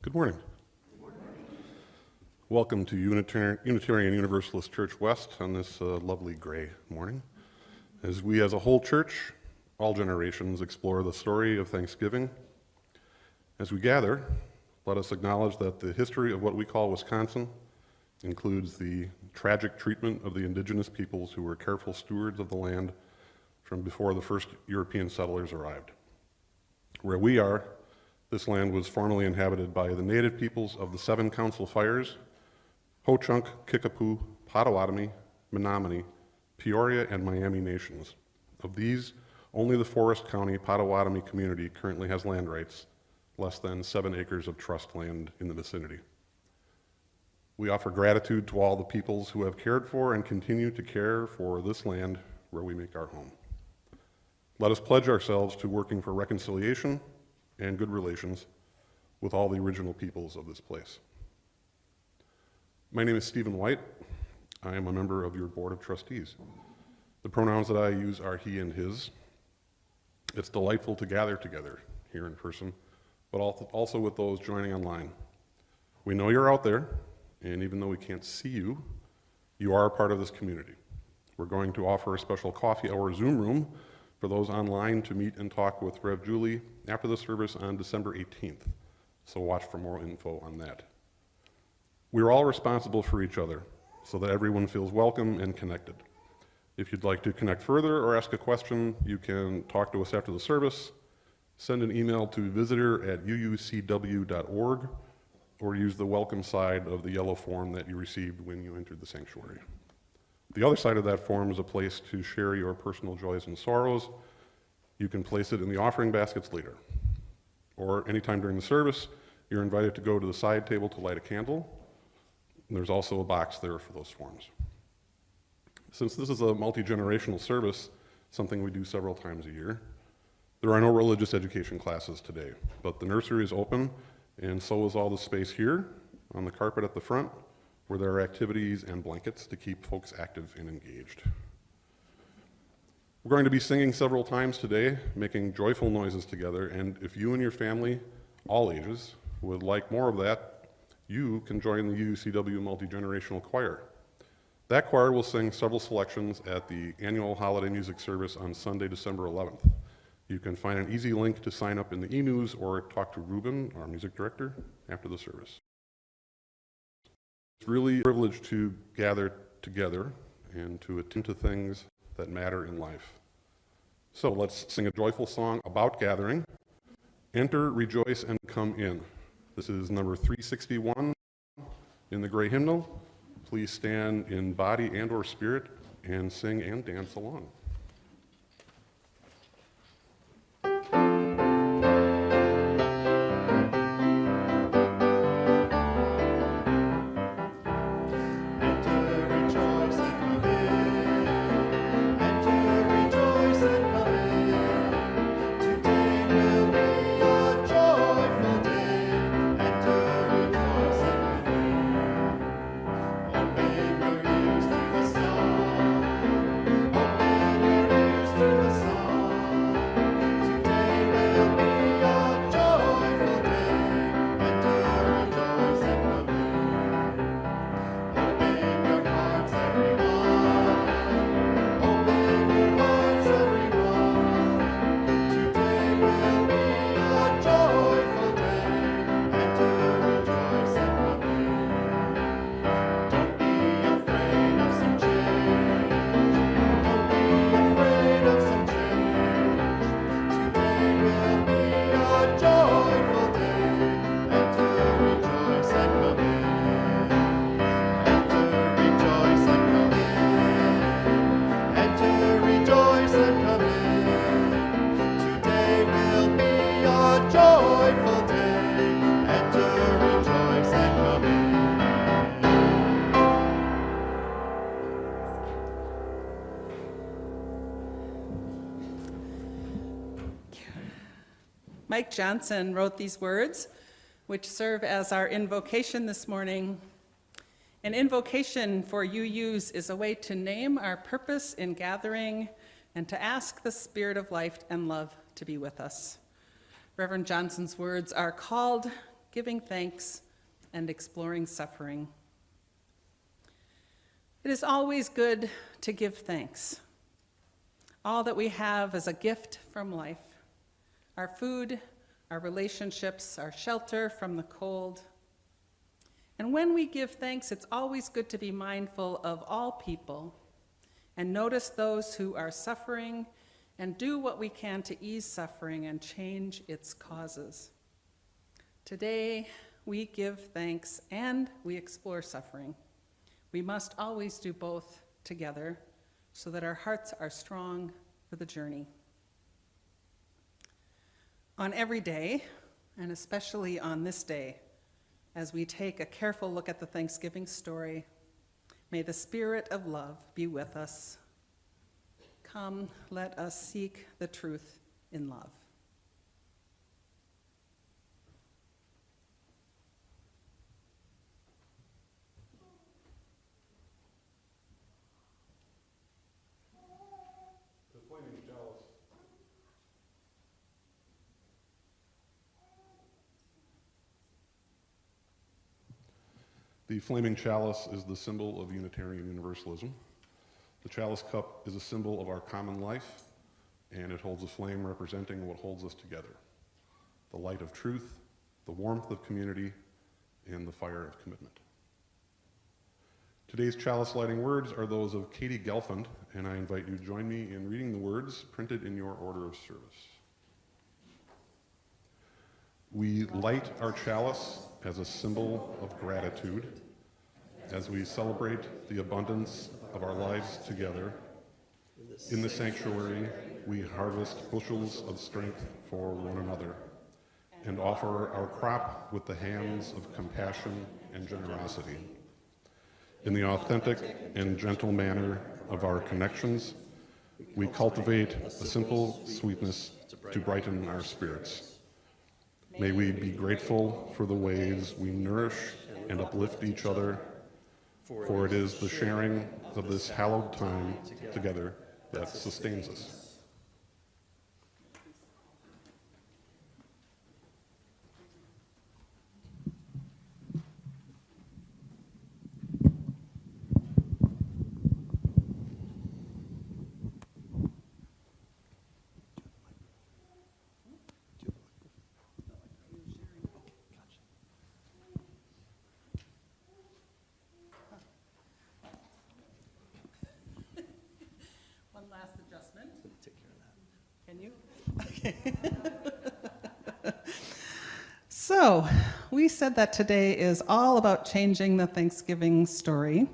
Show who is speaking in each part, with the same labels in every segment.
Speaker 1: Good morning. Welcome to Unitarian Universalist Church West on this lovely gray morning. As we as a whole church, all generations, explore the story of Thanksgiving. As we gather, let us acknowledge that the history of what we call Wisconsin includes the tragic treatment of the indigenous peoples who were careful stewards of the land from before the first European settlers arrived. Where we are, this land was formerly inhabited by the native peoples of the 7 council fires, Ho-Chunk, Kickapoo, Potawatomi, Menominee, Peoria, and Miami nations. Of these, only the Forest County Potawatomi community currently has land rights, less than 7 acres of trust land in the vicinity. We offer gratitude to all the peoples who have cared for and continue to care for this land where we make our home. Let us pledge ourselves to working for reconciliation and good relations with all the original peoples of this place. My name is Stephen White. I am a member of your board of trustees. The pronouns that I use are he and his. It's delightful to gather together here in person, but also with those joining online. We know you're out there, and even though we can't see you, you are a part of this community. We're going to offer a special coffee hour Zoom room for those online to meet and talk with Rev. Julie after the service on December 18th, so watch for more info on that. We're all responsible for each other so that everyone feels welcome and connected. If you'd like to connect further or ask a question, you can talk to us after the service, send an email to visitor@uucw.org, or use the welcome side of the yellow form that you received when you entered the sanctuary. The other side of that form is a place to share your personal joys and sorrows. You can place it in the offering baskets later. Or anytime during the service, you're invited to go to the side table to light a candle. And there's also a box there for those forms. Since this is a multi-generational service, something we do several times a year, there are no religious education classes today, but the nursery is open, and so is all the space here on the carpet at the front, where there are activities and blankets to keep folks active and engaged. We're going to be singing several times today, making joyful noises together, and if you and your family, all ages, would like more of that, you can join the UUCW Multi-Generational Choir. That choir will sing several selections at the annual holiday music service on Sunday, December 11th. You can find an easy link to sign up in the e-news or talk to Ruben, our music director, after the service. It's really a privilege to gather together and to attend to things that matter in life. So let's sing a joyful song about gathering Enter, rejoice, and come in. This is number 361 in the Gray Hymnal. Please stand in body and or spirit and sing and dance along.
Speaker 2: Mike Johnson wrote these words, which serve as our invocation this morning. An invocation for UUs is a way to name our purpose in gathering and to ask the Spirit of life and love to be with us. Reverend Johnson's words are called Giving Thanks and Exploring Suffering. It is always good to give thanks. All that we have is a gift from life. Our food, our relationships, our shelter from the cold. And when we give thanks, it's always good to be mindful of all people and notice those who are suffering and do what we can to ease suffering and change its causes. Today, we give thanks and we explore suffering. We must always do both together so that our hearts are strong for the journey. On every day, and especially on this day, as we take a careful look at the Thanksgiving story, may the Spirit of love be with us. Come, let us seek the truth in love.
Speaker 1: The flaming chalice is the symbol of Unitarian Universalism. The chalice cup is a symbol of our common life, and it holds a flame representing what holds us together: the light of truth, the warmth of community, and the fire of commitment. Today's chalice lighting words are those of Katie Gelfand, and I invite you to join me in reading the words printed in your order of service. We light our chalice as a symbol of gratitude as we celebrate the abundance of our lives together. In the sanctuary, we harvest bushels of strength for one another and offer our crop with the hands of compassion and generosity. In the authentic and gentle manner of our connections, we cultivate a simple sweetness to brighten our spirits. May we be grateful for the ways we nourish and uplift each other, for it is the sharing of this hallowed time together that sustains us.
Speaker 2: One last adjustment. Take care of that. Can you? Okay. So, we said that today is all about changing the Thanksgiving story,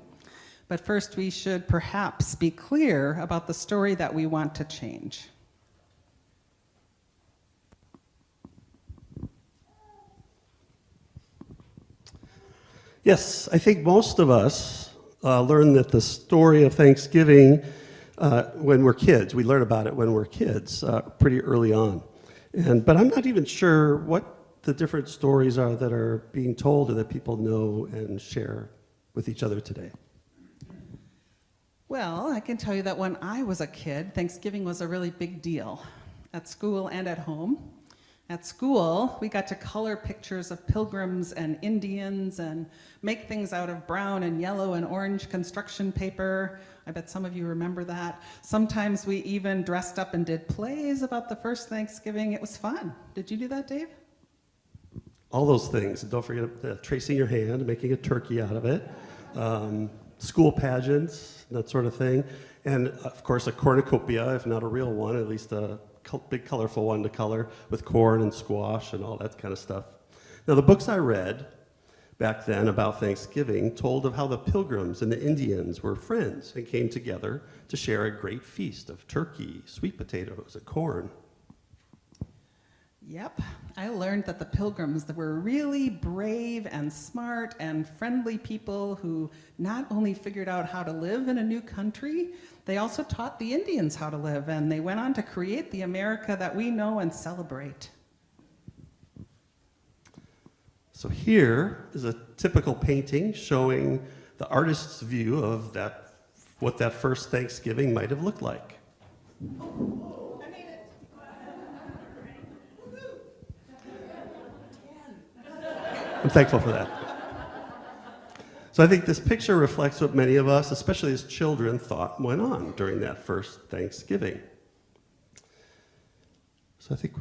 Speaker 2: but first we should perhaps be clear about the story that we want to change.
Speaker 3: Yes, I think most of us learn that the story of Thanksgiving when we're kids. We learn about it when we're kids, pretty early on. But I'm not even sure what the different stories are that are being told and that people know and share with each other today.
Speaker 2: Well, I can tell you that when I was a kid, Thanksgiving was a really big deal at school and at home. At school, we got to color pictures of pilgrims and Indians and make things out of brown and yellow and orange construction paper. I bet some of you remember that. Sometimes we even dressed up and did plays about the first Thanksgiving. It was fun. Did you do that, Dave?
Speaker 3: All those things. And don't forget tracing your hand, making a turkey out of it, school pageants, that sort of thing. And of course, a cornucopia, if not a real one, at least a big colorful one to color with corn and squash and all that kind of stuff. Now, the books I read back then about Thanksgiving told of how the Pilgrims and the Indians were friends and came together to share a great feast of turkey, sweet potatoes, and corn.
Speaker 2: Yep, I learned that the Pilgrims were really brave and smart and friendly people who not only figured out how to live in a new country, they also taught the Indians how to live, and they went on to create the America that we know and celebrate.
Speaker 3: So here is a typical painting showing the artist's view of what that first Thanksgiving might have looked like. I'm thankful for that. So I think this picture reflects what many of us, especially as children, thought went on during that first Thanksgiving. So I think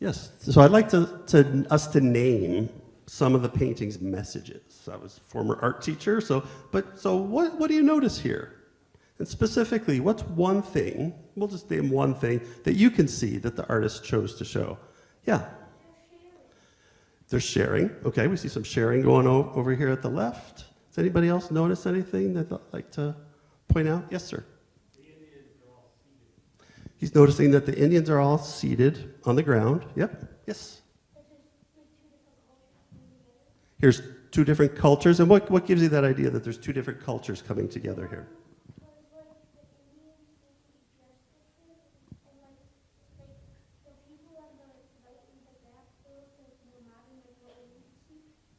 Speaker 3: yes. So I'd like us to name some of the painting's messages. I was a former art teacher, so what do you notice here? And specifically, what's one thing, we'll just name one thing, that you can see that the artist chose to show? Yeah. There's sharing. Okay, we see some sharing going over here at the left. Does anybody else notice anything that they'd like to point out? Yes, sir. The Indians are all seated. He's noticing that the Indians are all seated on the ground. Yep. Yes. Here's two different cultures. And what gives you that idea that there's two different cultures coming together here?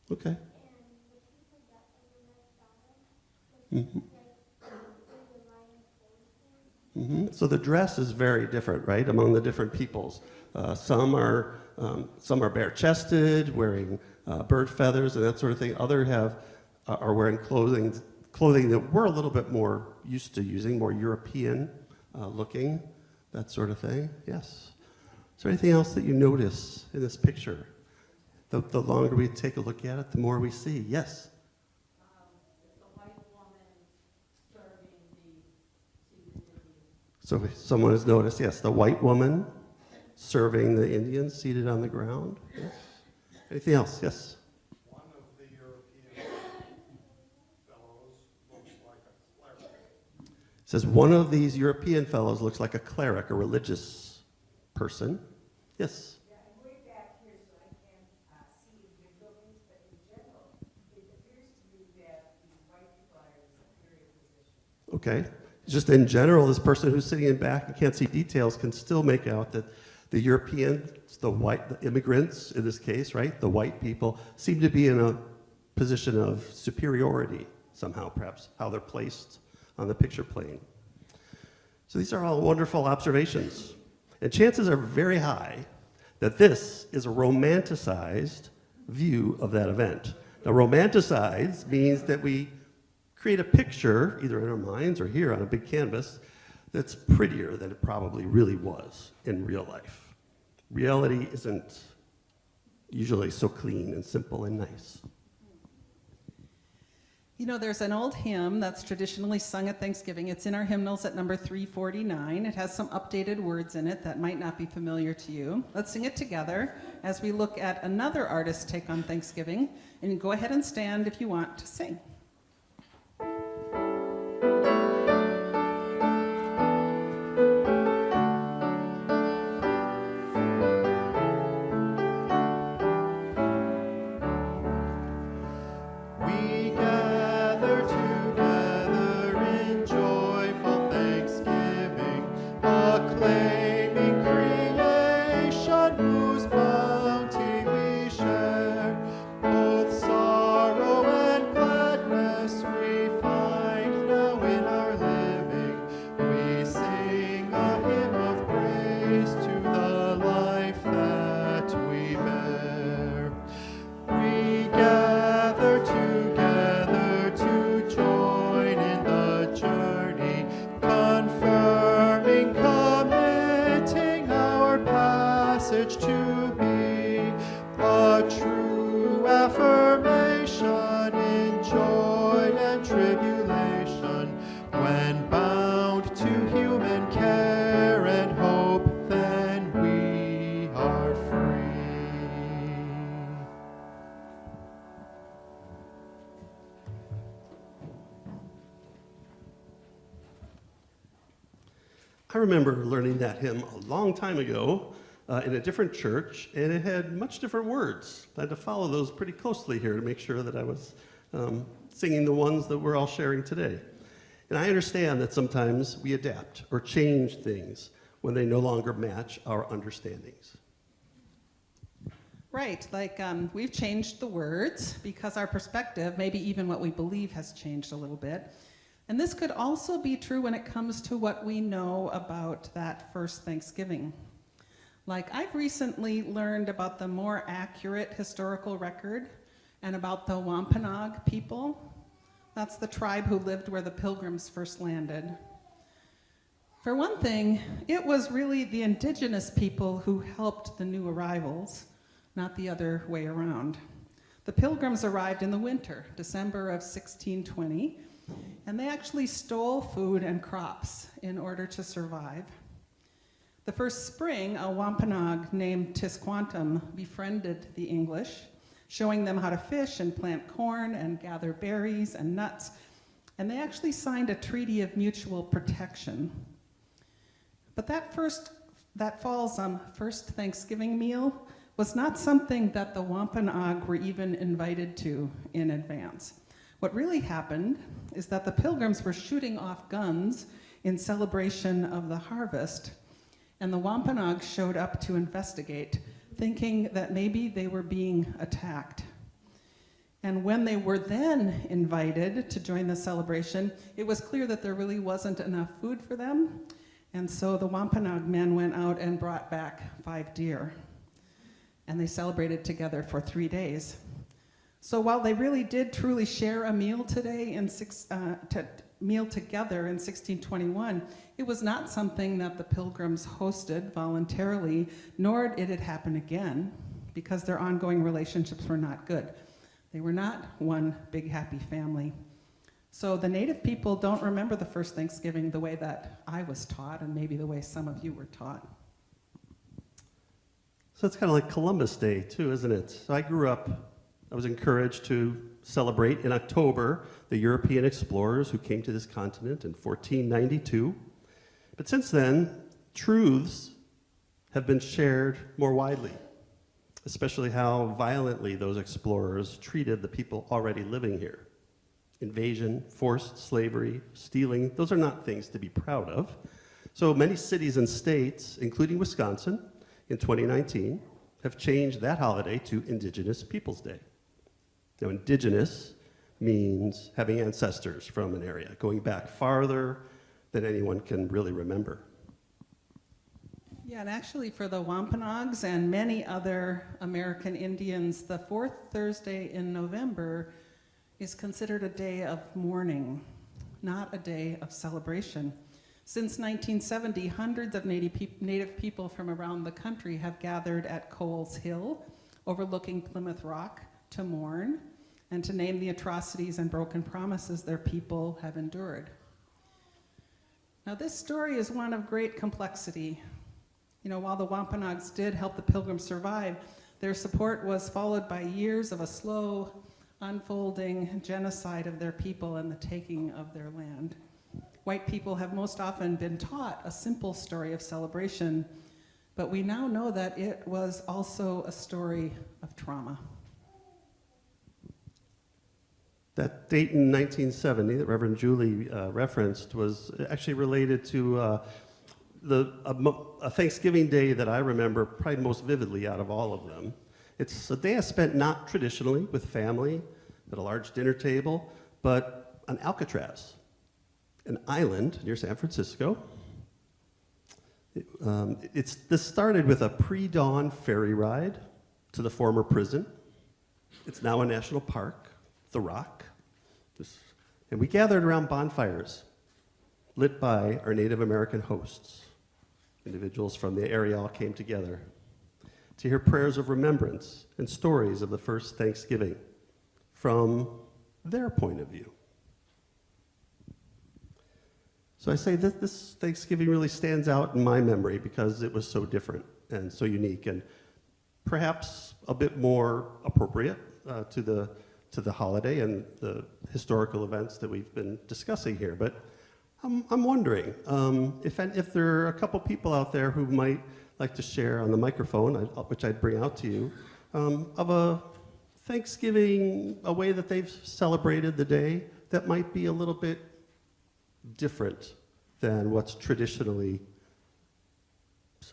Speaker 3: Okay. So the dress is very different, right, among the different peoples. Some are bare-chested, wearing bird feathers and that sort of thing. Others are wearing clothing that we're a little bit more used to using, more European looking, that sort of thing. Yes. Is there anything else that you notice in this picture? The longer we take a look at it, the more we see. Yes?
Speaker 4: The white woman serving the Indians.
Speaker 3: So someone has noticed, yes, the white woman serving the Indians seated on the ground. Yes. Anything else? Yes?
Speaker 5: One of the European fellows looks like a cleric.
Speaker 3: It says one of these European fellows looks like a cleric, a religious person. Yes? Okay. Just in general, this person who's sitting in back and can't see details can still make out that the Europeans, the immigrants in this case, right, the white people, seem to be in a position of superiority somehow, perhaps, how they're placed on the picture plane. So these are all wonderful observations. And chances are very high that this is a romanticized view of that event. Now, romanticized means that we create a picture, either in our minds or here on a big canvas, that's prettier than it probably really was in real life. Reality isn't usually so clean and simple and nice.
Speaker 2: You know, there's an old hymn that's traditionally sung at Thanksgiving. It's in our hymnals at number 349. It has some updated words in it that might not be familiar to you. Let's sing it together as we look at another artist's take on Thanksgiving. And go ahead and stand if you want to sing.
Speaker 6: We gather together in joyful thanksgiving, acclaiming creation whose bounty we share. Both sorrow and gladness we find now in our living. We sing a hymn of praise to the life that we bear. We gather together to join in the journey, confirming, committing our passage to be a true affirmation in joy and tribulation, when bound to human care and hope, then we are free.
Speaker 3: I remember learning that hymn a long time ago in a different church, and it had much different words. I had to follow those pretty closely here to make sure that I was singing the ones that we're all sharing today. And I understand that sometimes we adapt or change things when they no longer match our understandings.
Speaker 2: Right, like we've changed the words because our perspective, maybe even what we believe, has changed a little bit. And this could also be true when it comes to what we know about that first Thanksgiving. Like, I've recently learned about the more accurate historical record and about the Wampanoag people. That's the tribe who lived where the Pilgrims first landed. For one thing, it was really the indigenous people who helped the new arrivals, not the other way around. The Pilgrims arrived in the winter, December of 1620, and they actually stole food and crops in order to survive. The first spring, a Wampanoag named Tisquantum befriended the English, showing them how to fish and plant corn and gather berries and nuts, and they actually signed a treaty of mutual protection. But that fall's first Thanksgiving meal was not something that the Wampanoag were even invited to in advance. What really happened is that the Pilgrims were shooting off guns in celebration of the harvest, and the Wampanoag showed up to investigate, thinking that maybe they were being attacked. And when they were then invited to join the celebration, it was clear that there really wasn't enough food for them, and so the Wampanoag men went out and brought back 5 deer, and they celebrated together for 3 days. So while they really did truly share a meal together in 1621, it was not something that the Pilgrims hosted voluntarily, nor did it happen again, because their ongoing relationships were not good. They were not one big happy family. So the Native people don't remember the first Thanksgiving the way that I was taught, and maybe the way some of you were taught.
Speaker 3: So it's kind of like Columbus Day too, isn't it? So I was encouraged to celebrate in October the European explorers who came to this continent in 1492. But since then, truths have been shared more widely, especially how violently those explorers treated the people already living here. Invasion, forced slavery, stealing, those are not things to be proud of. So many cities and states, including Wisconsin, in 2019, have changed that holiday to Indigenous Peoples Day. Now, indigenous means having ancestors from an area, going back farther than anyone can really remember.
Speaker 2: Yeah, and actually for the Wampanoags and many other American Indians, the fourth Thursday in November is considered a day of mourning, not a day of celebration. Since 1970, hundreds of Native people from around the country have gathered at Coles Hill, overlooking Plymouth Rock, to mourn. and to name the atrocities and broken promises their people have endured. Now, this story is one of great complexity. You know, while the Wampanoags did help the Pilgrims survive, their support was followed by years of a slow, unfolding genocide of their people and the taking of their land. White people have most often been taught a simple story of celebration, but we now know that it was also a story of trauma.
Speaker 3: That date in 1970 that Reverend Julie referenced was actually related to a Thanksgiving day that I remember probably most vividly out of all of them. It's a day I spent not traditionally with family at a large dinner table, but on Alcatraz, an island near San Francisco. This started with a pre-dawn ferry ride to the former prison. It's now a national park, The Rock. And we gathered around bonfires lit by our Native American hosts. Individuals from the area all came together to hear prayers of remembrance and stories of the first Thanksgiving from their point of view. So I say that this Thanksgiving really stands out in my memory because it was so different and so unique and perhaps a bit more appropriate to the holiday and the historical events that we've been discussing here. But I'm wondering if there are a couple people out there who might like to share on the microphone, which I'd bring out to you, of a Thanksgiving, a way that they've celebrated the day that might be a little bit different than what's traditionally,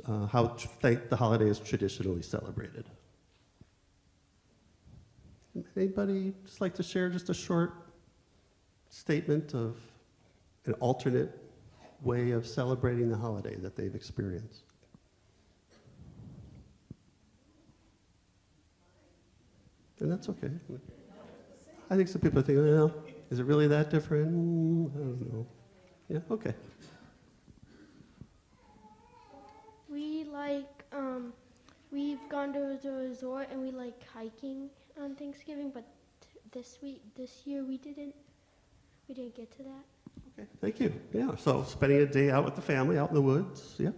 Speaker 3: how the holiday is traditionally celebrated. Anybody just like to share just a short statement of an alternate way of celebrating the holiday that they've experienced? And that's okay. I think some people think, well, is it really that different? I don't know. Yeah, okay.
Speaker 7: We've gone to the resort and we like hiking on Thanksgiving, but this year we didn't get to that.
Speaker 3: Okay, thank you. Yeah, so spending a day out with the family, out in the woods, yeah.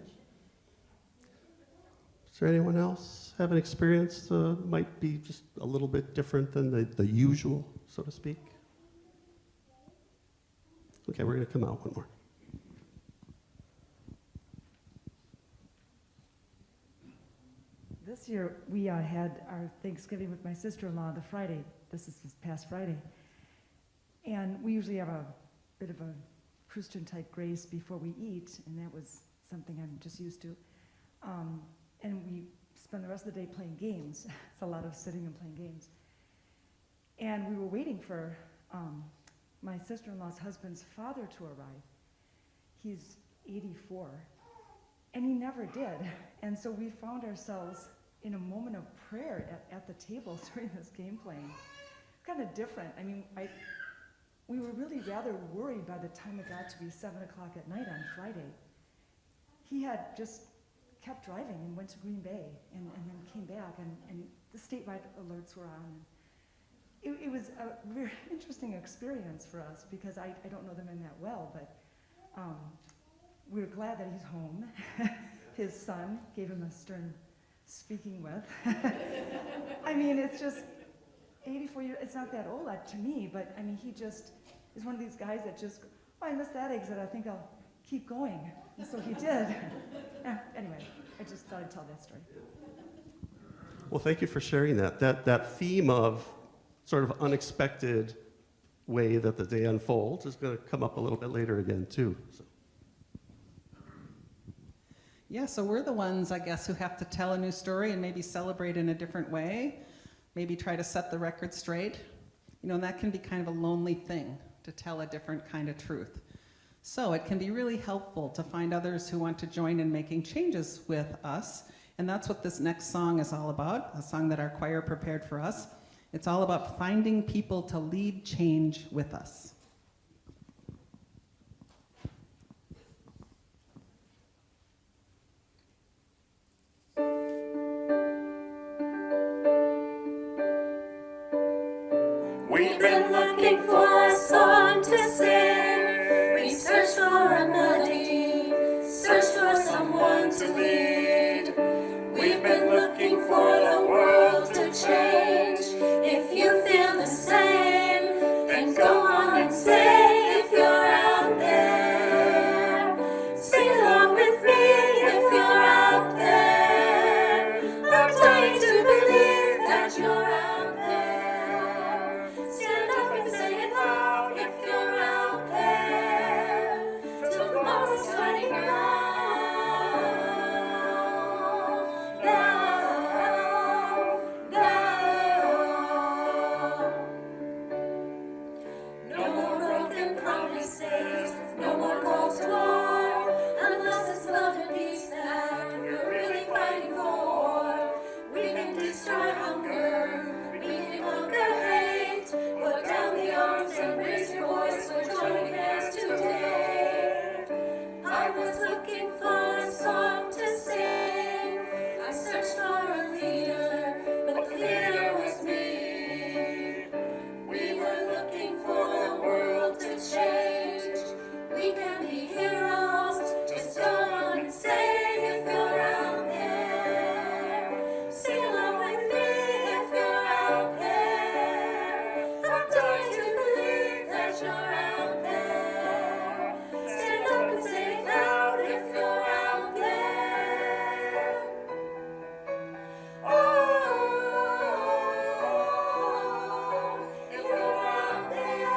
Speaker 3: Is there anyone else have an experience might be just a little bit different than the usual, so to speak? Okay, we're going to come out one more.
Speaker 8: This year, we had our Thanksgiving with my sister-in-law the Friday. This is this past Friday. And we usually have a bit of a Christian-type grace before we eat, and that was something I'm just used to. And we spend the rest of the day playing games. It's a lot of sitting and playing games. And we were waiting for my sister-in-law's husband's father to arrive. He's 84, and he never did. And so we found ourselves in a moment of prayer at the table during this game playing. Kind of different. I mean, we were really rather worried by the time it got to be 7 o'clock at night on Friday. He had just kept driving and went to Green Bay and then came back, and the statewide alerts were on. It was a very interesting experience for us because I don't know the men that well, but we're glad that he's home. His son gave him a stern speaking with. I mean, it's just 84 years, it's not that old to me, but I mean, he just is one of these guys that just, oh, I missed that exit, I think I'll keep going. And so he did. Anyway, I just thought I'd tell that story.
Speaker 3: Well, thank you for sharing that. That theme of sort of unexpected way that the day unfolds is going to come up a little bit later again, too. So.
Speaker 2: Yeah, so we're the ones, I guess, who have to tell a new story and maybe celebrate in a different way, maybe try to set the record straight. You know, and that can be kind of a lonely thing, to tell a different kind of truth. So it can be really helpful to find others who want to join in making changes with us, and that's what this next song is all about, a song that our choir prepared for us. It's all about finding people to lead change with us.
Speaker 9: We've been looking for a song to sing. We searched for a melody, searched for someone to lead. We've been looking for the world to change. If you feel the same, then go on and say, if you're out there, sing along with me if you're out there. I'm dying to believe that you're out there. Stand up and say it loud if you're out there. Tomorrow's starting now. No more broken promises, no more calls to war, unless it's love and peace that we're really fighting for. We can destroy hunger, we can conquer hate. Put down the arms and raise your voice, we're joining hands today. I was looking for a song to sing. I searched for a leader, but the leader was me. We were looking for a world to change. We can be heroes, just go on and say if you're out there. Sing along with me if you're out there. I'm dying to believe that you're out there. Stand up and say it loud if you're out there. Oh, if you're out there,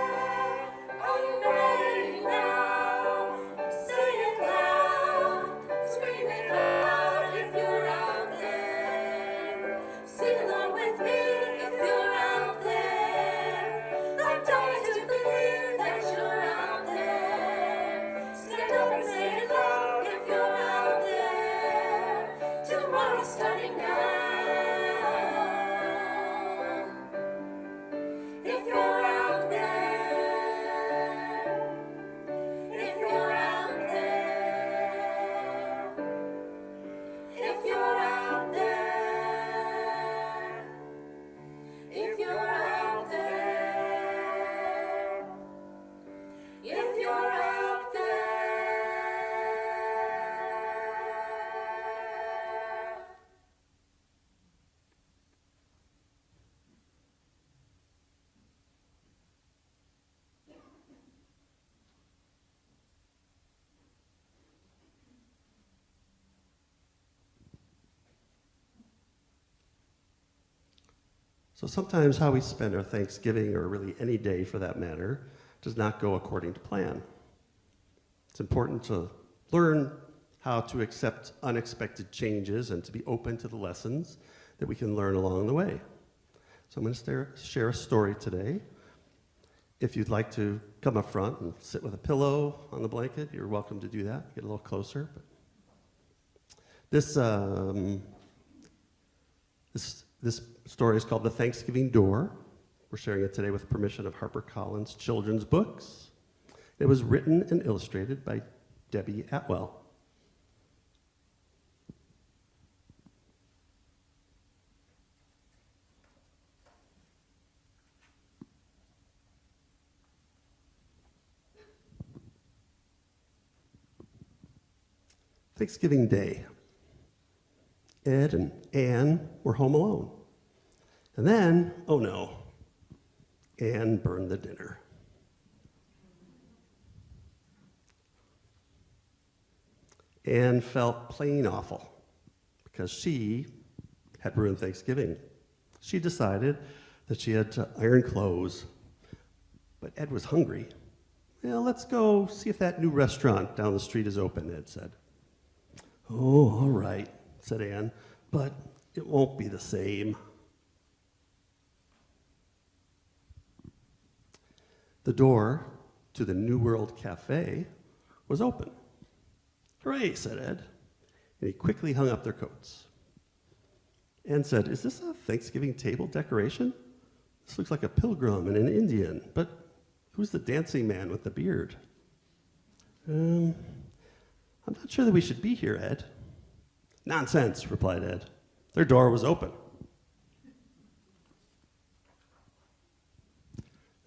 Speaker 9: are you ready now? Say it loud, scream it loud if you're out there. Sing along with me if you're out there. I'm dying to believe that you're out there. Stand up and say it loud if you're out there. Tomorrow's starting now. If you're out there, if you're out there, if you're out there, if you're out there, if you're out there.
Speaker 3: So sometimes how we spend our Thanksgiving, or really any day for that matter, does not go according to plan. It's important to learn how to accept unexpected changes and to be open to the lessons that we can learn along the way. So I'm going to share a story today. If you'd like to come up front and sit with a pillow on the blanket, you're welcome to do that. Get a little closer. But this story is called The Thanksgiving Door. We're sharing it today with permission of HarperCollins Children's Books. It was written and illustrated by Debbie Atwell. Thanksgiving Day. Ed and Anne were home alone. And then, oh no, Anne burned the dinner. Anne felt plain awful because she had ruined Thanksgiving. She decided that she had to iron clothes, but Ed was hungry. Well, let's go see if that new restaurant down the street is open, Ed said. Oh, all right, said Anne, but it won't be the same. The door to the New World Cafe was open. Hooray, said Ed, and he quickly hung up their coats. Anne said, is this a Thanksgiving table decoration? This looks like a pilgrim and an Indian, but who's the dancing man with the beard? I'm not sure that we should be here, Ed. Nonsense, replied Ed. Their door was open.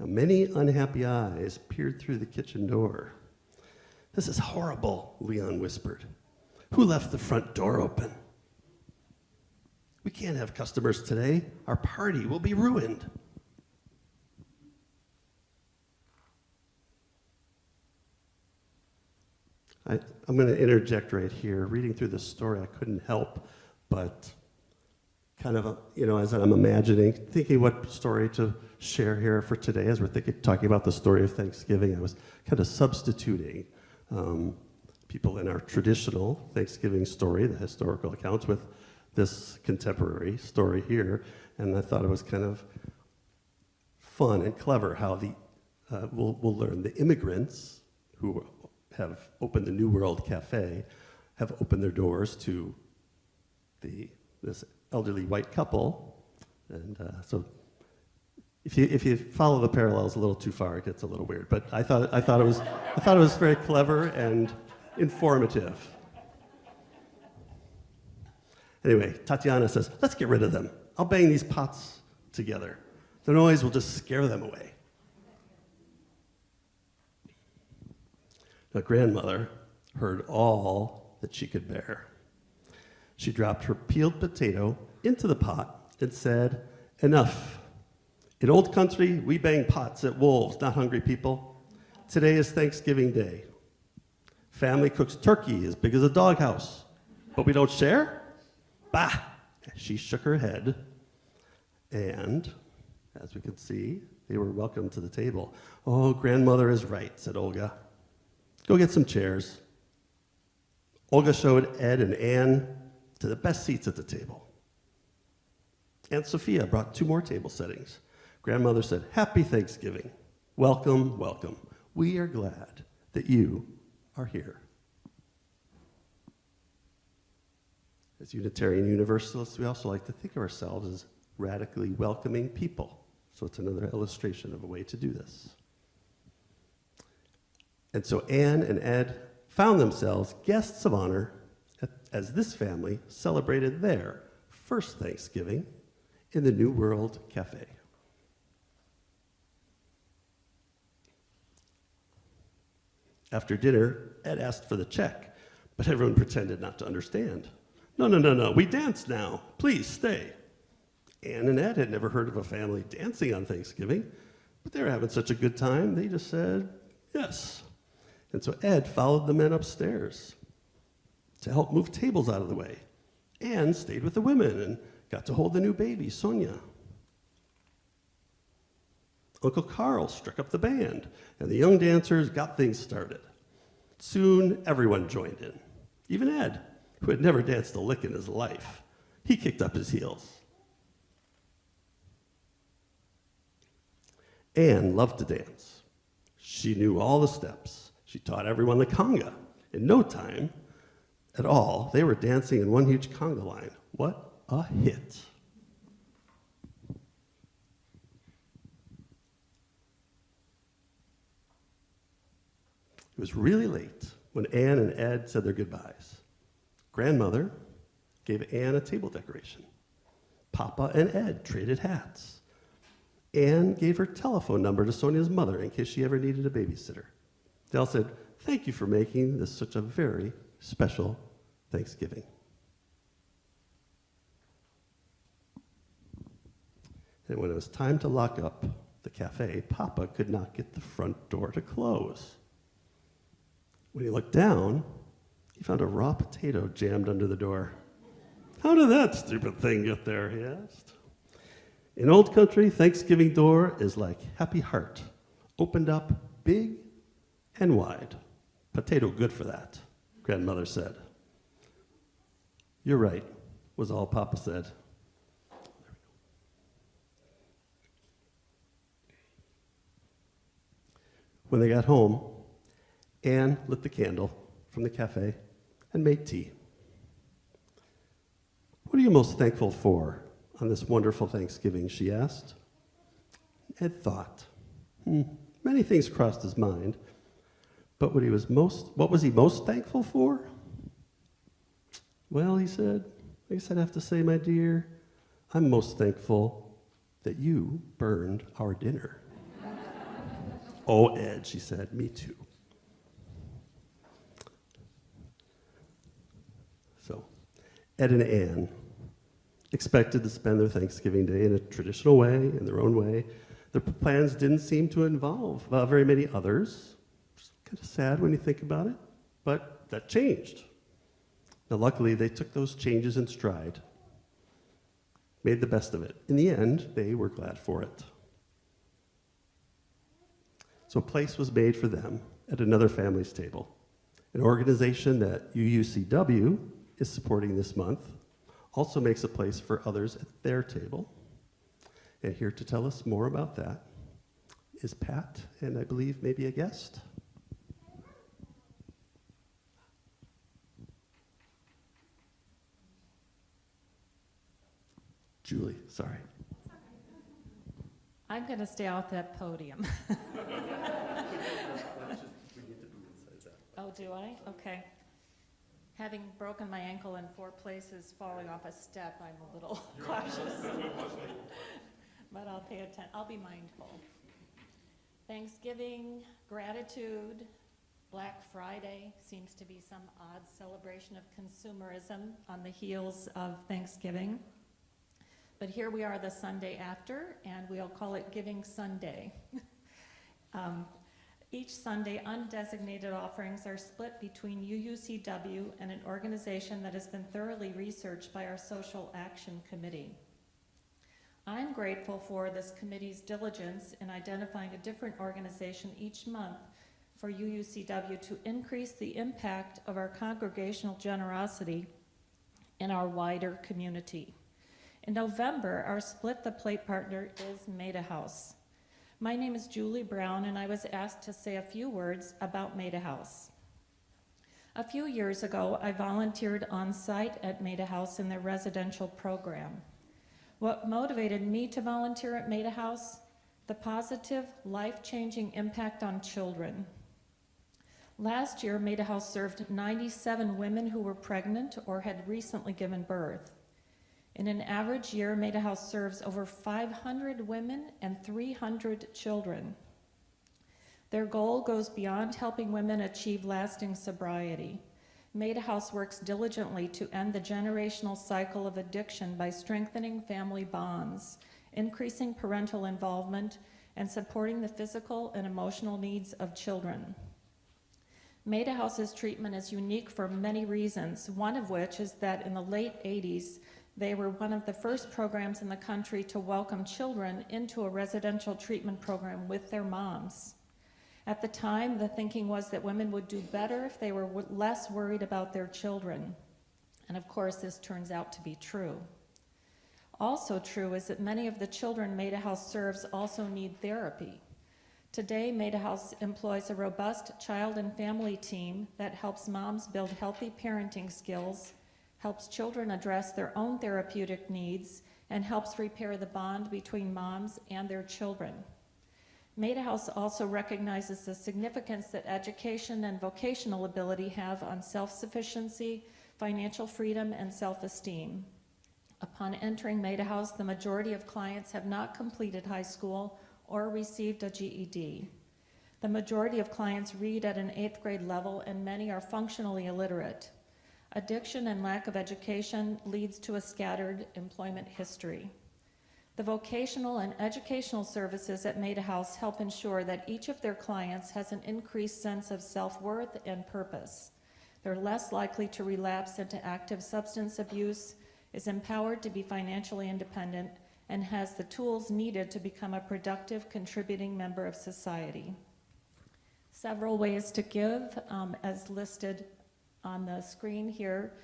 Speaker 3: Now, many unhappy eyes peered through the kitchen door. "This is horrible," Leon whispered. "Who left the front door open? We can't have customers today. Our party will be ruined." I'm going to interject right here. Reading through this story, I couldn't help but kind of, as I'm imagining, thinking what story to share here for today. As we're talking about the story of Thanksgiving, I was kind of substituting people in our traditional Thanksgiving story, the historical accounts, with this contemporary story here. And I thought it was kind of fun and clever how we'll learn the immigrants who have opened the New World Cafe have opened their doors to this elderly white couple. And so if you follow the parallels a little too far, it gets a little weird. But I thought it was very clever and informative. Anyway, Tatiana says, "Let's get rid of them. I'll bang these pots together. The noise will just scare them away." Now, grandmother heard all that she could bear. She dropped her peeled potato into the pot and said, "Enough. In old country, we bang pots at wolves, not hungry people. Today is Thanksgiving Day. Family cooks turkey as big as a doghouse, but we don't share? Bah!" She shook her head, and as we can see, they were welcomed to the table. "Oh, grandmother is right," said Olga. "Go get some chairs." Olga showed Ed and Anne to the best seats at the table. Aunt Sophia brought 2 more table settings. Grandmother said, "Happy Thanksgiving. Welcome, welcome. We are glad that you are here." As Unitarian Universalists, we also like to think of ourselves as radically welcoming people. So it's another illustration of a way to do this. And so Anne and Ed found themselves guests of honor as this family celebrated their first Thanksgiving in the New World Cafe. After dinner, Ed asked for the check, but everyone pretended not to understand. No, we dance now. Please stay." Anne and Ed had never heard of a family dancing on Thanksgiving, but they were having such a good time, they just said yes. And so Ed followed the men upstairs to help move tables out of the way. Anne stayed with the women and got to hold the new baby, Sonia. Uncle Carl struck up the band, and the young dancers got things started. Soon, everyone joined in. Even Ed, who had never danced a lick in his life, he kicked up his heels. Anne loved to dance. She knew all the steps. She taught everyone the conga. In no time at all, they were dancing in one huge conga line. What a hit. It was really late when Anne and Ed said their goodbyes. Grandmother gave Anne a table decoration. Papa and Ed traded hats. Anne gave her telephone number to Sonia's mother in case she ever needed a babysitter. They all said, "Thank you for making this such a very special Thanksgiving." And when it was time to lock up the cafe, Papa could not get the front door to close. When he looked down, he found a raw potato jammed under the door. "How did that stupid thing get there?" he asked. In old country, Thanksgiving door is like happy heart, opened up big and wide. Potato good for that, grandmother said. "You're right," was all Papa said. When they got home, Anne lit the candle from the cafe and made tea. "What are you most thankful for on this wonderful Thanksgiving?" she asked. Ed thought. Many things crossed his mind, but what was he most thankful for? "Well," he said, "I guess I'd have to say, my dear, I'm most thankful that you burned our dinner." Oh, Ed, she said, me too. So, Ed and Ann expected to spend their Thanksgiving Day in a traditional way, in their own way. Their plans didn't seem to involve very many others. It's kind of sad when you think about it, but that changed. Now, luckily, they took those changes in stride, made the best of it. In the end, they were glad for it. So a place was made for them at another family's table. An organization that UUCW is supporting this month also makes a place for others at their table. And here to tell us more about that is Pat, and I believe maybe a guest. Julie, sorry.
Speaker 4: I'm going to stay off that podium. Oh, do I? Okay. Having broken my ankle in 4 places, falling off a step, I'm a little cautious. But I'll pay attention. I'll be mindful. Thanksgiving, gratitude, Black Friday seems to be some odd celebration of consumerism on the heels of Thanksgiving. But here we are the Sunday after, and we'll call it Giving Sunday. Each Sunday, undesignated offerings are split between UUCW and an organization that has been thoroughly researched by our Social Action Committee. I'm grateful for this committee's diligence in identifying a different organization each month for UUCW to increase the impact of our congregational generosity in our wider community. In November, our Split the Plate partner is Maida House. My name is Julie Brown, and I was asked to say a few words about Maida House. A few years ago, I volunteered on site at Maida House in their residential program. What motivated me to volunteer at Maida House? The positive, life-changing impact on children. Last year, Maida House served 97 women who were pregnant or had recently given birth. In an average year, Maida House serves over 500 women and 300 children. Their goal goes beyond helping women achieve lasting sobriety. Maida House works diligently to end the generational cycle of addiction by strengthening family bonds, increasing parental involvement, and supporting the physical and emotional needs of children. Maida House's treatment is unique for many reasons, one of which is that in the late 80s, they were one of the first programs in the country to welcome children into a residential treatment program with their moms. At the time, the thinking was that women would do better if they were less worried about their children. And of course, this turns out to be true. Also true is that many of the children Maida House serves also need therapy. Today, Maida House employs a robust child and family team that helps moms build healthy parenting skills, helps children address their own therapeutic needs, and helps repair the bond between moms and their children. Maida House also recognizes the significance that education and vocational ability have on self-sufficiency, financial freedom, and self-esteem. Upon entering Maida House, the majority of clients have not completed high school or received a GED. The majority of clients read at an 8th grade level, and many are functionally illiterate. Addiction and lack of education leads to a scattered employment history. The vocational and educational services at Maida House help ensure that each of their clients has an increased sense of self-worth and purpose. They're less likely to relapse into active substance abuse, is empowered to be financially independent, and has the tools needed to become a productive, contributing member of society. Several ways to give, as listed on the screen here.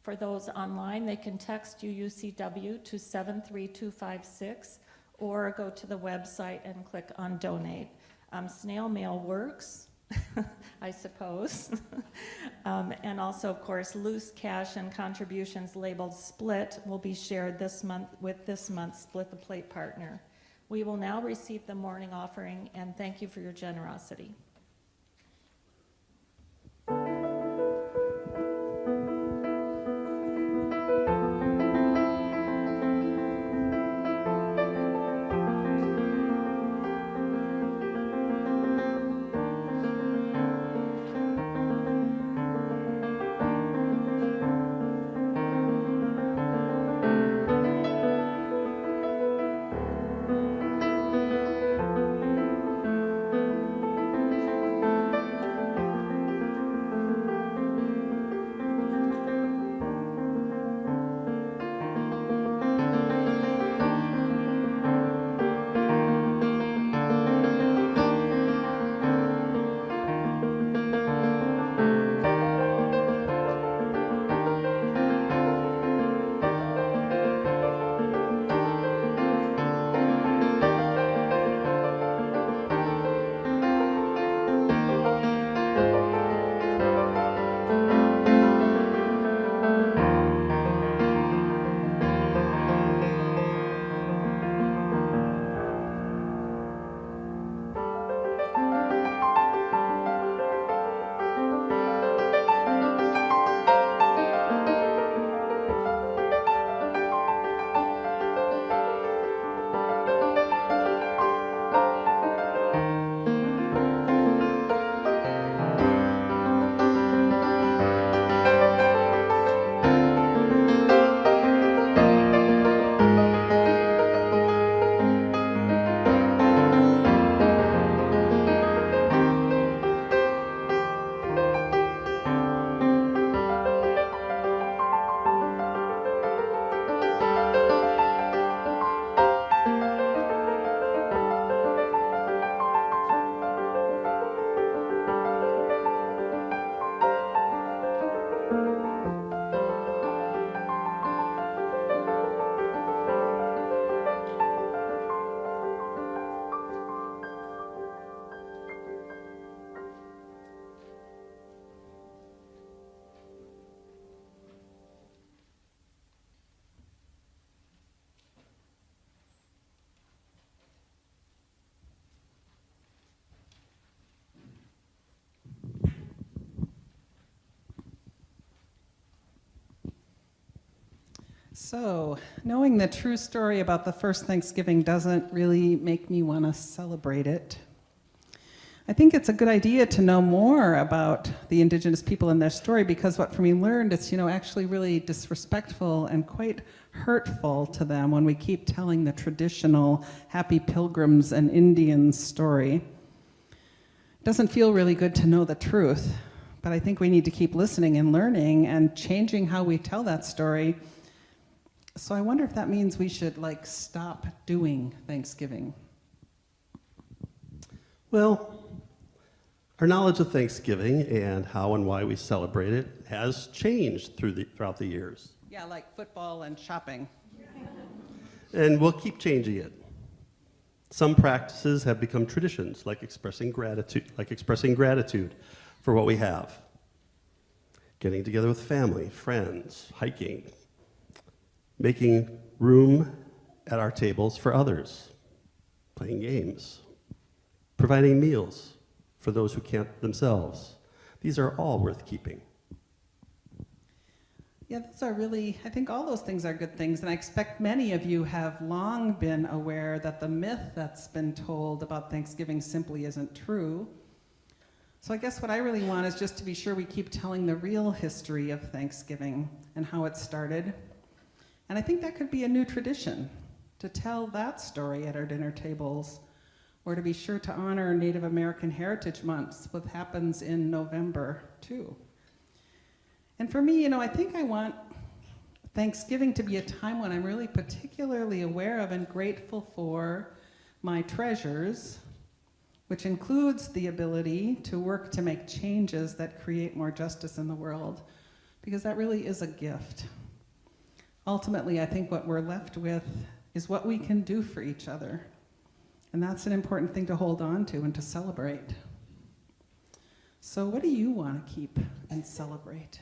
Speaker 4: For those online, they can text UUCW to 73256 or go to the website and click on donate. Snail mail works, I suppose. And also, of course, loose cash and contributions labeled split will be shared this month with this month's Split the Plate partner. We will now receive the morning offering, and thank you for your generosity.
Speaker 2: So, knowing the true story about the first Thanksgiving doesn't really make me want to celebrate it. I think it's a good idea to know more about the indigenous people and their story, because what we learned, it's actually really disrespectful and quite hurtful to them when we keep telling the traditional happy pilgrims and Indians story. It doesn't feel really good to know the truth, but I think we need to keep listening and learning and changing how we tell that story. So I wonder if that means we should stop doing Thanksgiving.
Speaker 3: Well, our knowledge of Thanksgiving and how and why we celebrate it has changed throughout the years.
Speaker 2: Yeah, like football and shopping.
Speaker 3: And we'll keep changing it. Some practices have become traditions, like expressing gratitude for what we have. Getting together with family, friends, hiking, making room at our tables for others, playing games, providing meals for those who can't themselves. These are all worth keeping.
Speaker 2: Yeah, I think all those things are good things, and I expect many of you have long been aware that the myth that's been told about Thanksgiving simply isn't true. So I guess what I really want is just to be sure we keep telling the real history of Thanksgiving and how it started. And I think that could be a new tradition, to tell that story at our dinner tables, or to be sure to honor Native American Heritage Month, what happens in November, too. And for me, I think I want Thanksgiving to be a time when I'm really particularly aware of and grateful for my treasures, which includes the ability to work to make changes that create more justice in the world, because that really is a gift. Ultimately, I think what we're left with is what we can do for each other. And that's an important thing to hold on to and to celebrate. So what do you want to keep and celebrate?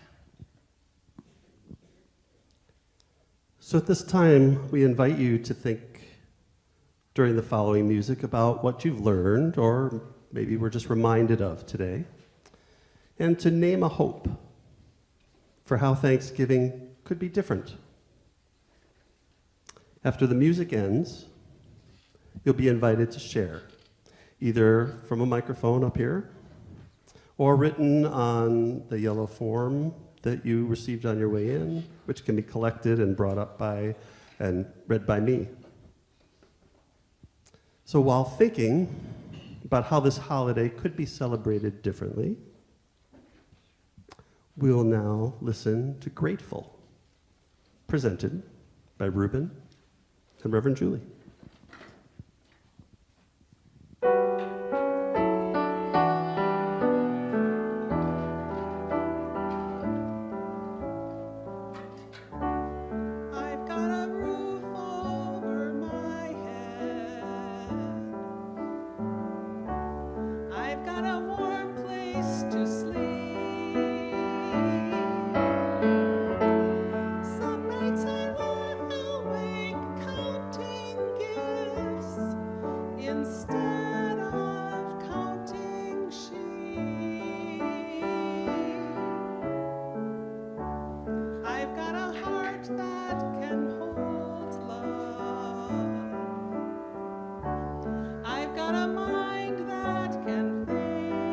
Speaker 3: So at this time, we invite you to think during the following music about what you've learned, or maybe we're just reminded of today, and to name a hope for how Thanksgiving could be different. After the music ends, you'll be invited to share, either from a microphone up here or written on the yellow form that you received on your way in, which can be collected and brought up by and read by me. So while thinking about how this holiday could be celebrated differently, we'll now listen to Grateful, presented by Reuben and Reverend Julie.
Speaker 2: I've got a roof over my head. I've got a warm place to sleep. Some nights I lie awake counting gifts instead of counting sheep. I've got a heart that can hold love. I've got a mind that can think.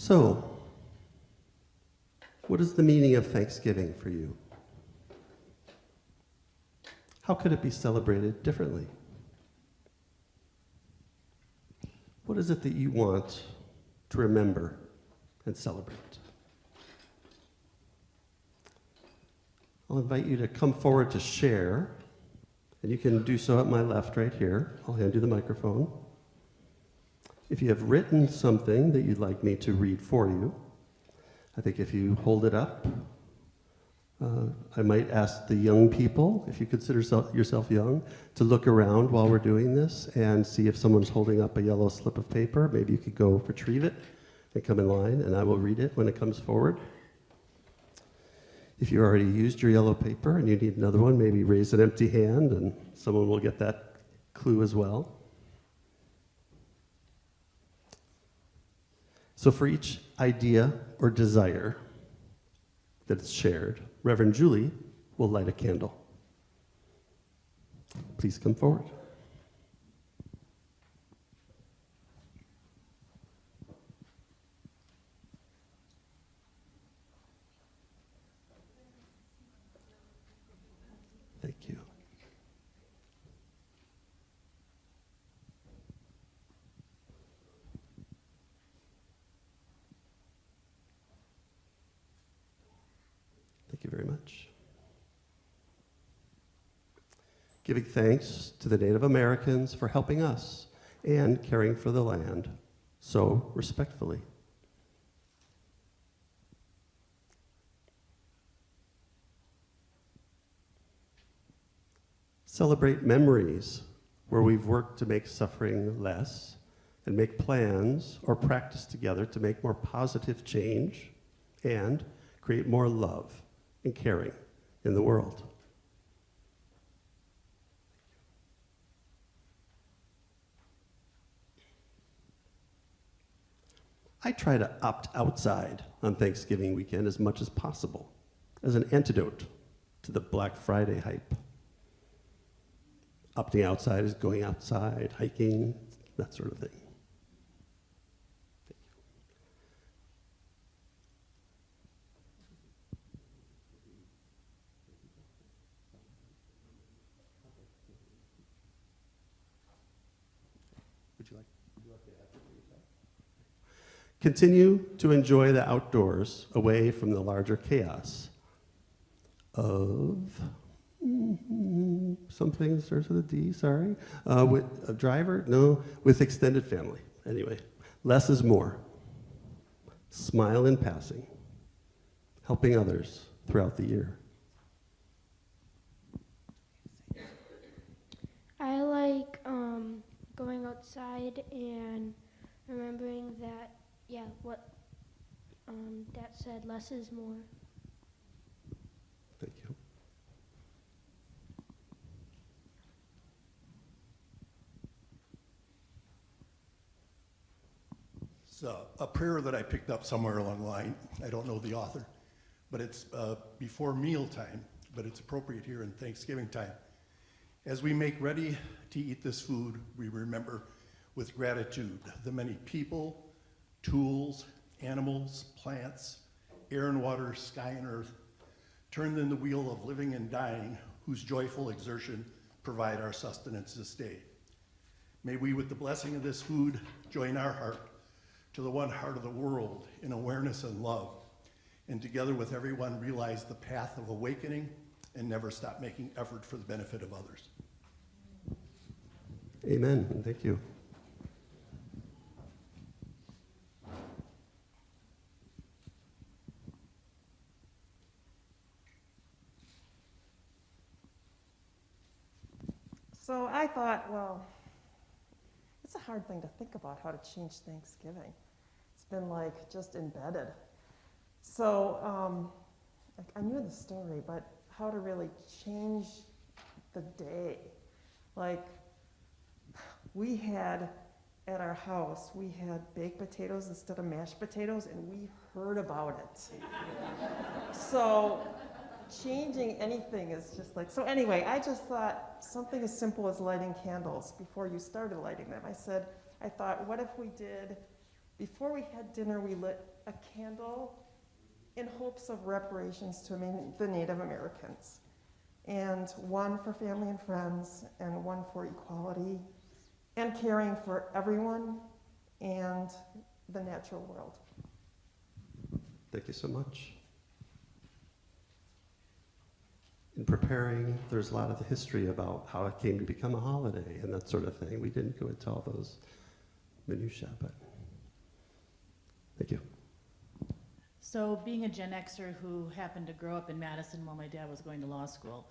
Speaker 3: So, what is the meaning of Thanksgiving for you? How could it be celebrated differently? What is it that you want to remember and celebrate? I'll invite you to come forward to share, and you can do so at my left right here. I'll hand you the microphone. If you have written something that you'd like me to read for you, I think if you hold it up, I might ask the young people, if you consider yourself young, to look around while we're doing this and see if someone's holding up a yellow slip of paper. Maybe you could go retrieve it and come in line, and I will read it when it comes forward. If you already used your yellow paper and you need another one, maybe raise an empty hand and someone will get that clue as well. So for each idea or desire that's shared, Reverend Julie will light a candle. Please come forward. Thank you. Thank you very much. Giving thanks to the Native Americans for helping us and caring for the land so respectfully. Celebrate memories where we've worked to make suffering less and make plans or practice together to make more positive change and create more love and caring in the world. I try to opt outside on Thanksgiving weekend as much as possible as an antidote to the Black Friday hype. Opting outside is going outside, hiking, that sort of thing. Would you like to add something yourself? Continue to enjoy the outdoors away from the larger chaos of something starts with a D, sorry. With a driver? No, with extended family. Anyway, less is more. Smile in passing. Helping others throughout the year.
Speaker 7: I like going outside and remembering that, what Dad said, less is more.
Speaker 3: Thank you.
Speaker 5: It's a prayer that I picked up somewhere along the line. I don't know the author, but it's before mealtime, but it's appropriate here in Thanksgiving time. As we make ready to eat this food, we remember with gratitude the many people, tools, animals, plants, air and water, sky and earth, turned in the wheel of living and dying, whose joyful exertion provide our sustenance this day. May we, with the blessing of this food, join our heart to the one heart of the world in awareness and love, and together with everyone realize the path of awakening and never stop making effort for the benefit of others.
Speaker 3: Amen, and thank you.
Speaker 10: So I thought, well, it's a hard thing to think about how to change Thanksgiving. It's been like just embedded. So I knew the story, but how to really change the day. Like we had at our house, we had baked potatoes instead of mashed potatoes, and we heard about it. So changing anything is just like, so anyway, I just thought something as simple as lighting candles before you started lighting them. I thought, what if we did Before we had dinner, we lit a candle in hopes of reparations to the Native Americans, and one for family and friends, and one for equality and caring for everyone and the natural world.
Speaker 3: Thank you so much. In preparing, there's a lot of history about how it came to become a holiday and that sort of thing. We didn't go into all those minutiae, but thank you.
Speaker 11: So being a Gen Xer who happened to grow up in Madison while my dad was going to law school,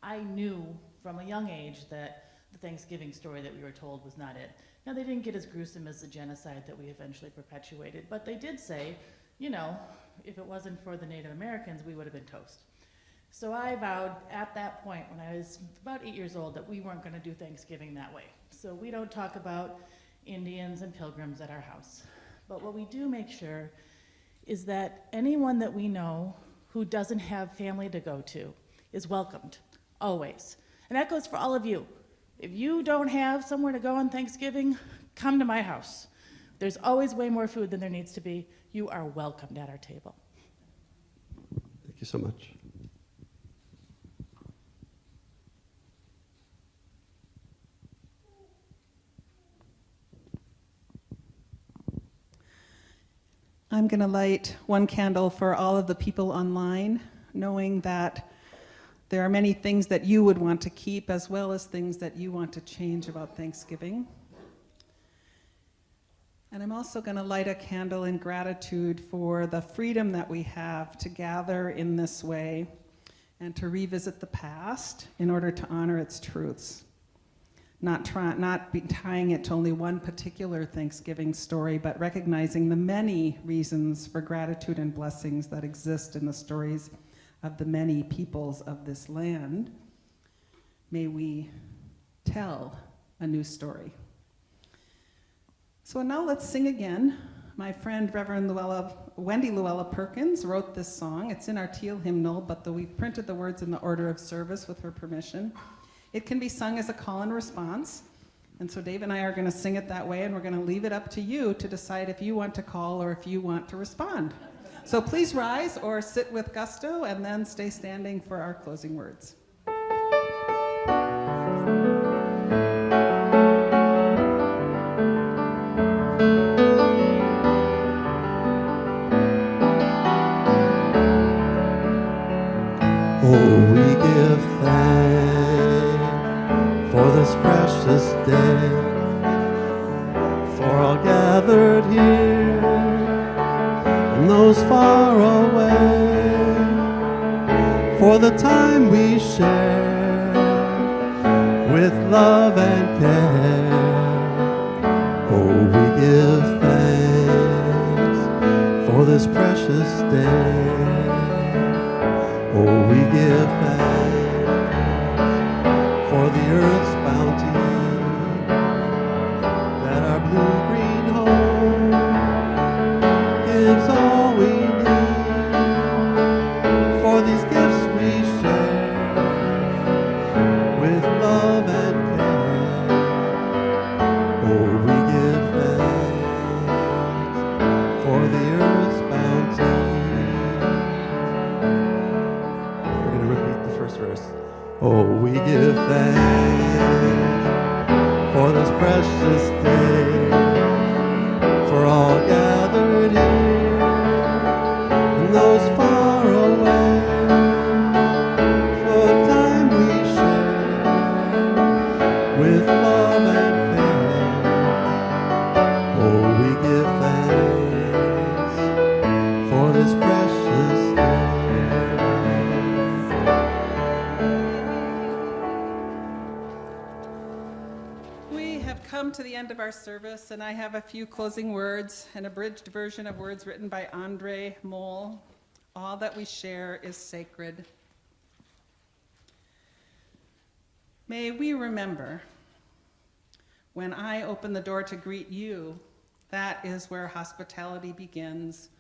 Speaker 11: I knew from a young age that the Thanksgiving story that we were told was not it. Now, they didn't get as gruesome as the genocide that we eventually perpetuated, but they did say, you know, if it wasn't for the Native Americans, we would have been toast. So I vowed at that point, when I was about 8 years old, that we weren't going to do Thanksgiving that way. So we don't talk about Indians and pilgrims at our house. But what we do make sure is that anyone that we know who doesn't have family to go to is welcomed, always. And that goes for all of you. If you don't have somewhere to go on Thanksgiving, come to my house. There's always way more food than there needs to be. You are welcomed at our table.
Speaker 3: Thank you so much.
Speaker 2: I'm going to light one candle for all of the people online, knowing that there are many things that you would want to keep as well as things that you want to change about Thanksgiving. And I'm also going to light a candle in gratitude for the freedom that we have to gather in this way and to revisit the past in order to honor its truths. Not tying it to only one particular Thanksgiving story, but recognizing the many reasons for gratitude and blessings that exist in the stories of the many peoples of this land. May we tell a new story. So now let's sing again. My friend Reverend Wendy Luella Perkins wrote this song. It's in our teal hymnal, but we've printed the words in the order of service with her permission. It can be sung as a call and response. And so Dave and I are going to sing it that way, and we're going to leave it up to you to decide if you want to call or if you want to respond. So please rise or sit with gusto and then stay standing for our closing words.
Speaker 3: Oh, we give thanks for this precious day, for all gathered here and those far away, for the time we share with love and care. Oh, we give thanks for this precious day. Oh, we give thanks for the earth's bounty, that our blue-green home gives all we need. For these gifts we share with love and care. Oh, we give thanks for the earth's bounty. Verse. Oh, we give thanks for this precious day, for all gathered here and those far away, for the time we share with love and care. Oh, we give thanks for this precious day.
Speaker 2: Come to the end of our service, and I have a few closing words, an abridged version of words written by Andre Moll. All that we share is sacred. May we remember, when I open the door to greet you, that is where hospitality begins.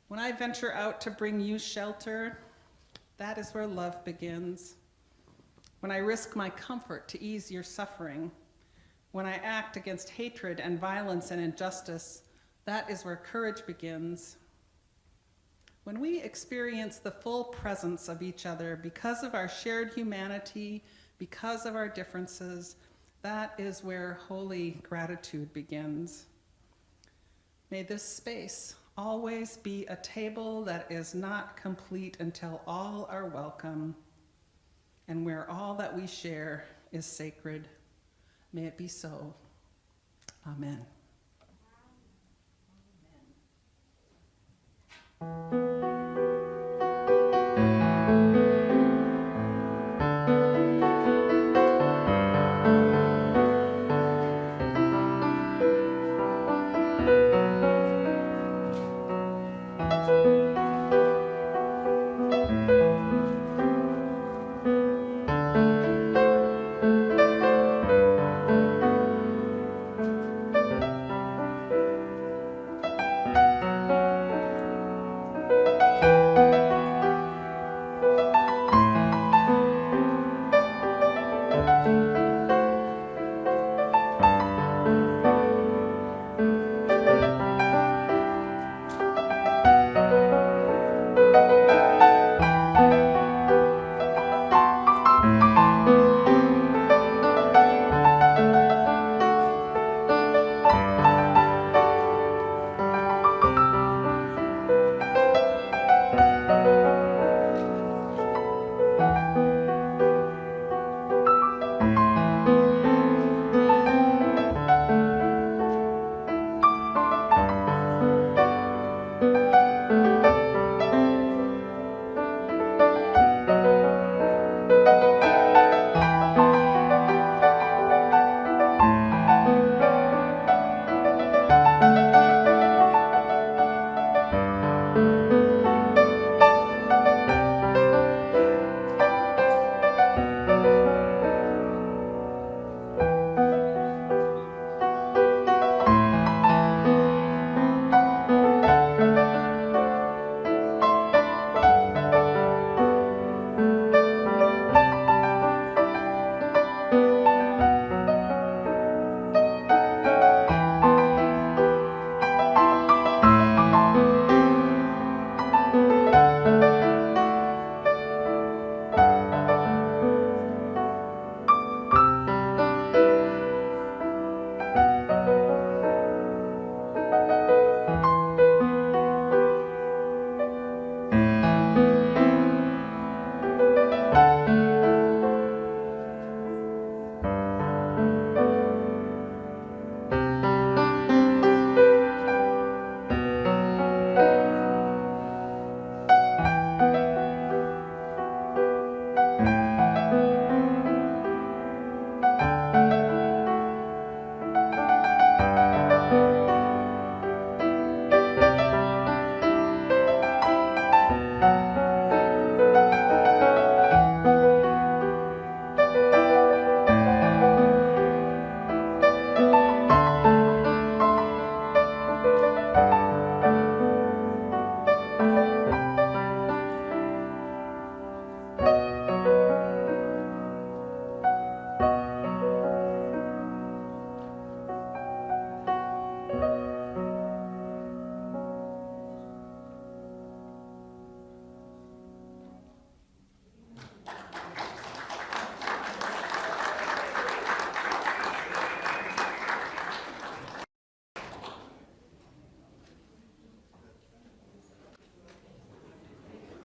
Speaker 2: When I venture out to bring you shelter, that is where love begins. When I risk my comfort to ease your suffering, when I act against hatred and violence and injustice, That is where courage begins. When we experience the full presence of each other because of our shared humanity, because of our differences, that is where holy gratitude begins. May this space always be a table that is not complete until all are welcome, and where all that we share is sacred. May it be so. Amen.
Speaker 11: Amen.